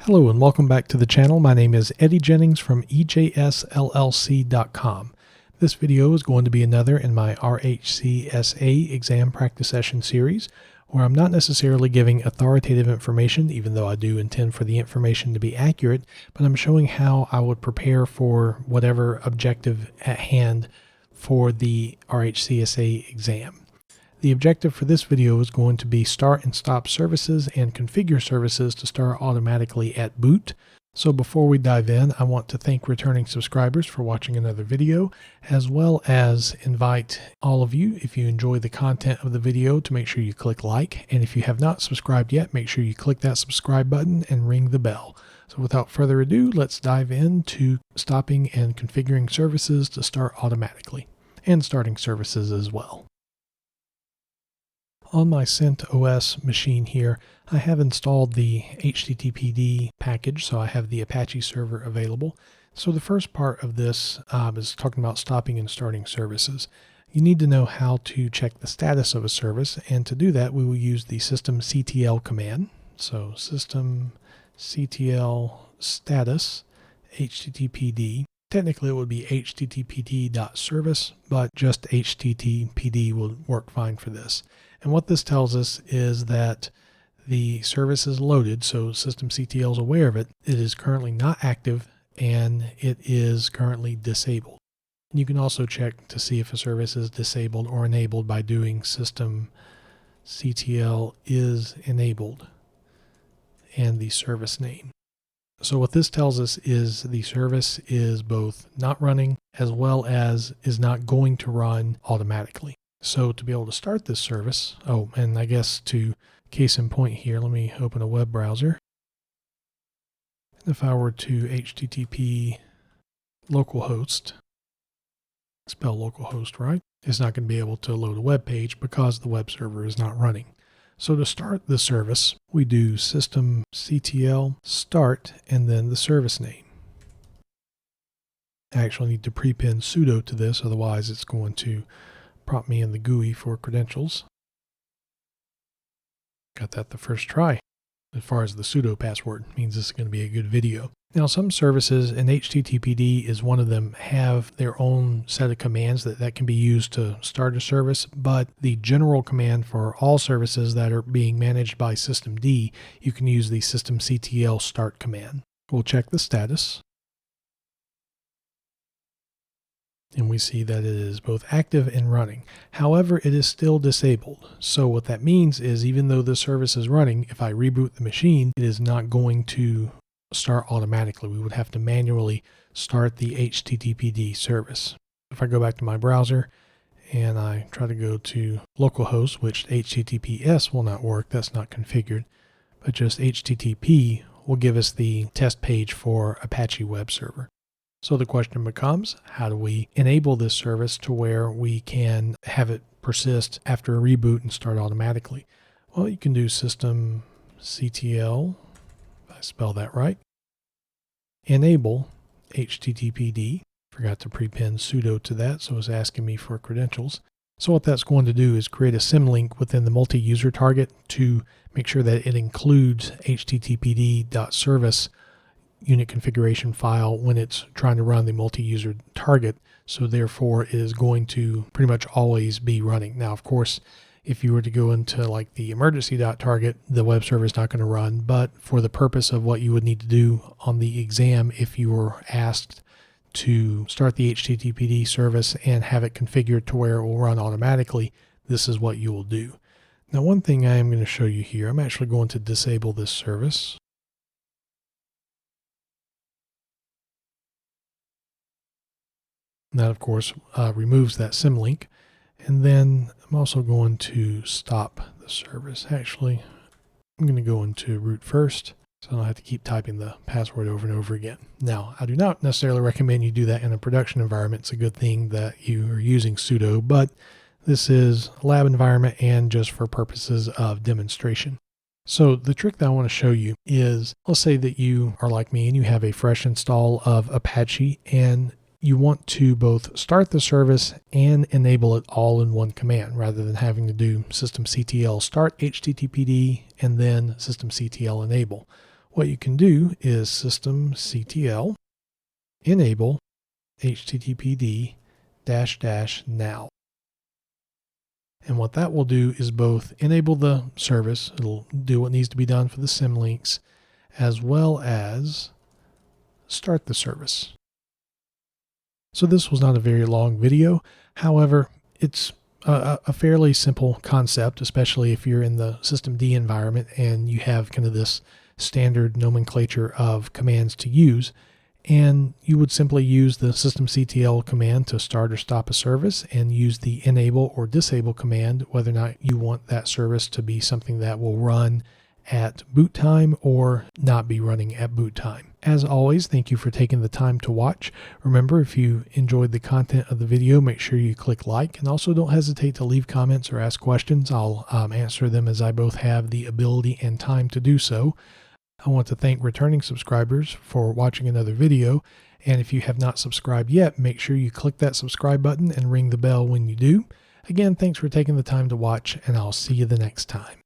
Hello and welcome back to the channel. My name is Eddie Jennings from EJSLLC.com. This video is going to be another in my RHCSA exam practice session series, where I'm not necessarily giving authoritative information, even though I do intend for the information to be accurate, but I'm showing how I would prepare for whatever objective at hand for the RHCSA exam. The objective for this video is going to be start and stop services and configure services to start automatically at boot. So before we dive in, I want to thank returning subscribers for watching another video, as well as invite all of you, if you enjoy the content of the video, to make sure you click like. And if you have not subscribed yet, make sure you click that subscribe button and ring the bell. So without further ado, let's dive into stopping and configuring services to start automatically, and starting services as well. On my CentOS machine here, I have installed the HTTPD package, so I have the Apache server available. So the first part of this is talking about stopping and starting services. You need to know how to check the status of a service, and to do that we will use the systemctl command. So systemctl status HTTPD. Technically it would be httpd.service, but just httpd will work fine for this. And what this tells us is that the service is loaded, so systemctl is aware of it. It is currently not active, and it is currently disabled. You can also check to see if a service is disabled or enabled by doing systemctl is enabled and the service name. So what this tells us is the service is both not running as well as is not going to run automatically. So to be able to start this service, and I guess to case in point here, let me open a web browser. If I were to HTTP localhost, spell localhost right, it's not going to be able to load a web page because the web server is not running. So to start the service, we do systemctl start and then the service name. I actually need to prepend sudo to this, otherwise it's going to prompt me in the GUI for credentials. Got that the first try. As far as the sudo password, means this is going to be a good video. Now some services, and HTTPD is one of them, have their own set of commands that can be used to start a service, but the general command for all services that are being managed by systemd, you can use the systemctl start command. We'll check the status. And we see that it is both active and running. However, it is still disabled. So what that means is even though the service is running, if I reboot the machine, it is not going to start automatically. We would have to manually start the HTTPD service. If I go back to my browser and I try to go to localhost, which HTTPS will not work, that's not configured, but just HTTP will give us the test page for Apache web server. So the question becomes, how do we enable this service to where we can have it persist after a reboot and start automatically? Well, you can do systemctl, if I spell that right, enable HTTPD. Forgot to prepend sudo to that, so it's asking me for credentials. So what that's going to do is create a symlink within the multi-user target to make sure that it includes httpd.service unit configuration file when it's trying to run the multi-user target. So therefore it is going to pretty much always be running. Now, of course, if you were to go into like the emergency.target, the web server is not going to run, but for the purpose of what you would need to do on the exam, if you were asked to start the HTTPD service and have it configured to where it will run automatically, this is what you will do. Now, one thing I am going to show you here, I'm actually going to disable this service. That, of course, removes that symlink. And then I'm also going to stop the service. Actually, I'm going to go into root first, so I don't have to keep typing the password over and over again. Now, I do not necessarily recommend you do that in a production environment. It's a good thing that you are using sudo, but this is a lab environment and just for purposes of demonstration. So the trick that I want to show you is, let's say that you are like me and you have a fresh install of Apache and you want to both start the service and enable it all in one command rather than having to do systemctl start HTTPD and then systemctl enable. what you can do is systemctl enable httpd -- now. And what that will do is both enable the service, it'll do what needs to be done for the symlinks, as well as start the service. So this was not a very long video. However, it's a fairly simple concept, especially if you're in the systemd environment and you have kind of this standard nomenclature of commands to use. And you would simply use the systemctl command to start or stop a service, and use the enable or disable command whether or not you want that service to be something that will run at boot time or not be running at boot time. As always, thank you for taking the time to watch. Remember, if you enjoyed the content of the video, make sure you click like, and also don't hesitate to leave comments or ask questions. I'll answer them as I both have the ability and time to do so. I want to thank returning subscribers for watching another video, and if you have not subscribed yet, make sure you click that subscribe button and ring the bell when you do. Again, thanks for taking the time to watch, and I'll see you the next time.